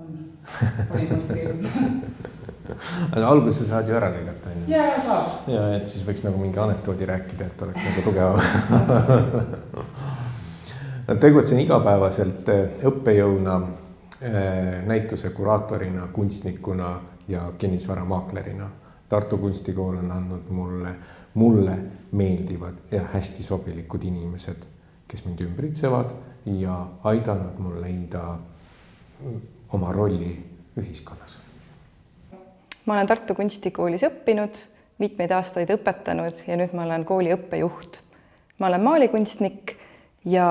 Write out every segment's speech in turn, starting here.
Oli musta keeruline. Aga alguses saad ju ära lõigata. Jaa, saab. Ja, et siis võiks nagu mingi anekdoodi rääkida, et oleks nagu tugevam. Tegutsen igapäevaselt õppejõuna, näituse kuraatorina, kunstnikuna ja kinnisvaramaaklerina. Tartu Kunstikool on andnud mulle meeldivad ja hästi sobilikud inimesed, kes mind ümbritsevad ja aidanud mul leida oma rolli ühiskonnas. Ma olen Tartu Kunstikoolis õppinud, mitmeid aastaid õpetanud ja nüüd ma olen kooli õppejuht. Ma olen maalikunstnik ja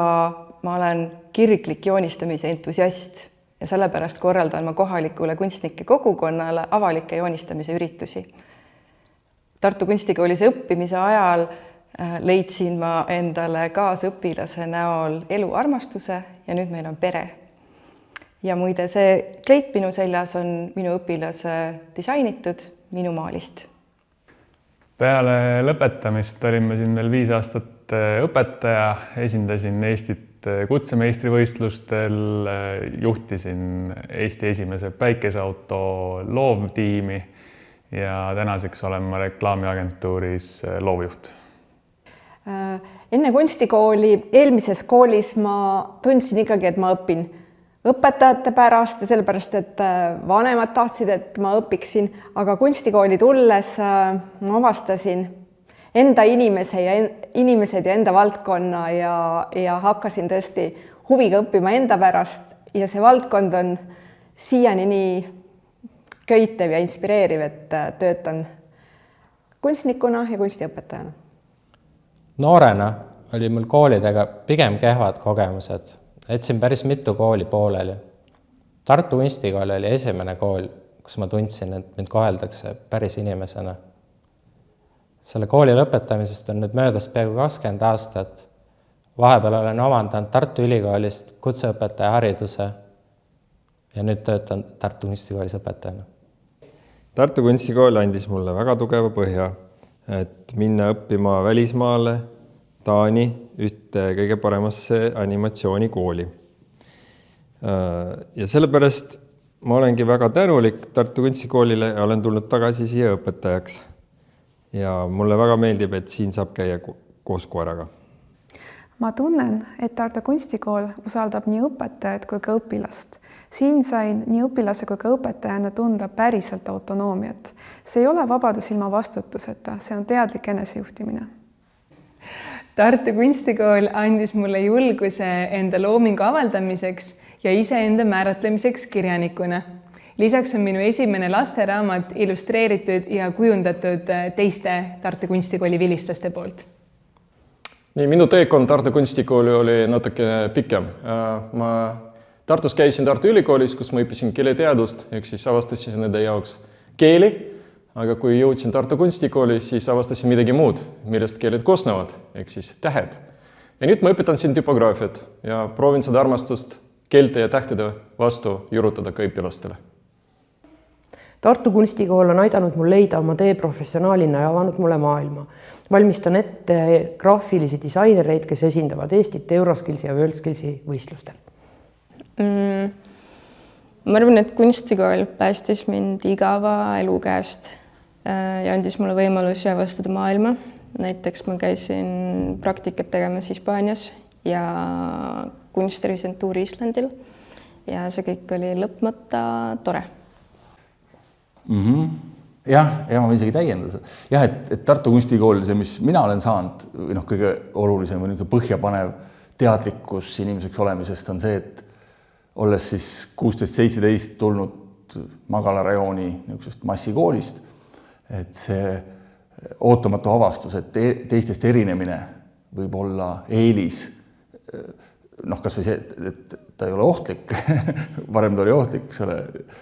ma olen kirglik joonistamise entusiast ja sellepärast korraldan ma kohalikule kunstnike kogukonnale avalikke joonistamise üritusi. Tartu Kunstikoolis õppimise ajal leidsin ma endale kaasõpilase näol eluarmastuse ja nüüd meil on pere. Ja muide, see kleit minu seljas on minu õpilase disainitud minu maalist. Peale lõpetamist olin ma siin veel 5 aastat õpetaja, esindasin Eestit kutsemeistrivõistlustel, juhtisin Eesti esimese päikeseauto loovtiimi ja tänaseks olen ma reklaamiagentuuris loovjuht. Enne kunstikooli, eelmises koolis ma tundsin ikkagi, et ma õpin õpetajate pärast ja sellepärast, et vanemad tahtsid, et ma õpiksin, aga kunstikooli tulles ma avastasin enda inimesed ja enda valdkonna ja hakkasin tõesti huviga õppima enda pärast ja see valdkond on siiani nii köitev ja inspireeriv, et töötan kunstnikuna ja kunstiõpetajana. Noorena oli mul koolidega pigem kehvad kogemused. Etsin päris mitu kooli pooleli. Tartu Kunstikool oli esimene kool, kus ma tundsin, et mind koheldakse päris inimesena. Selle kooli lõpetamisest on nüüd möödas peaaegu 20 aastat. Vahepeal olen omandanud Tartu Ülikoolist kutseõpetaja hariduse ja nüüd töötan Tartu Kunstikoolis õpetajana. Tartu Kunstikool andis mulle väga tugeva põhja, et minna õppima välismaale Taani ühte kõige paremasse animatsioonikooli. Ja sellepärast ma olengi väga tänulik Tartu Kunstikoolile ja olen tulnud tagasi siia õpetajaks. Ja mulle väga meeldib, et siin saab käia koos koeraga. Ma tunnen, et Tartu Kunstikool usaldab nii õpetajat kui ka õpilast. Siin sain nii õpilase kui ka õpetajana tunda päriselt autonoomiat. See ei ole vabadus ilma vastutuseta, see on teadlik enesejuhtimine. Tartu Kunstikool andis mulle julguse enda loomingu avaldamiseks ja iseenda määratlemiseks kirjanikuna. Lisaks on minu esimene lasteraamat illustreeritud ja kujundatud teiste Tartu Kunstikooli vilistlaste poolt. Nii, minu teekond Tartu Kunstikooli oli natuke pikem. Ma Tartus käisin Tartu Ülikoolis, kus ma õppisin keeleteadust, ehk siis avastasin nende jaoks keeli. Aga kui jõudsin Tartu Kunstikooli, siis avastasin midagi muud, millest keeled koosnevad, ehk siis tähed. Ja nüüd ma õpetan siin typograafiat ja proovin seda armastust keelte ja tähtede vastu juurutada ka õpilastele. Tartu Kunstikool on aidanud mul leida oma tee professionaalina ja avanud mulle maailma. Valmistan ette graafilisi disainereid, kes esindavad Eestit Euroskillsi ja Worldskillsi võistlustel. Ma arvan, et Kunstikool päästis mind igava elu käest ja andis mulle võimaluse avastada maailma. Näiteks ma käisin praktikat tegemas Hispaanias ja kunstresidentuuri Islandil ja see kõik oli lõpmata tore. Jah, ma võin isegi täiendada. Jah, et Tartu Kunstikool, see, mis mina olen saanud, kõige olulisem või põhjapanev teadlikkus inimeseks olemisest on see, et olles siis 16-17 tulnud Magala-rajooni massikoolist, et see ootamatu avastus, et teistest erinemine võib olla eelis, kas või see, et ta ei ole ohtlik, varem ta oli ohtlik,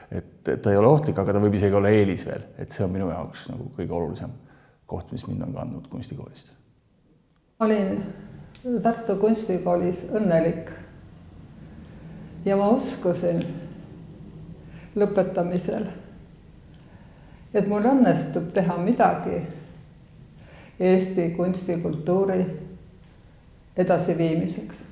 et ta ei ole ohtlik, aga ta võib isegi olla eelis veel, et see on minu jaoks kõige olulisem koht, mis mind on kandnud kunstikoolist. Olin Tartu Kunstikoolis õnnelik ja ma uskusin lõpetamisel, et mul õnnestub teha midagi Eesti kunstikultuuri edasiviimiseks.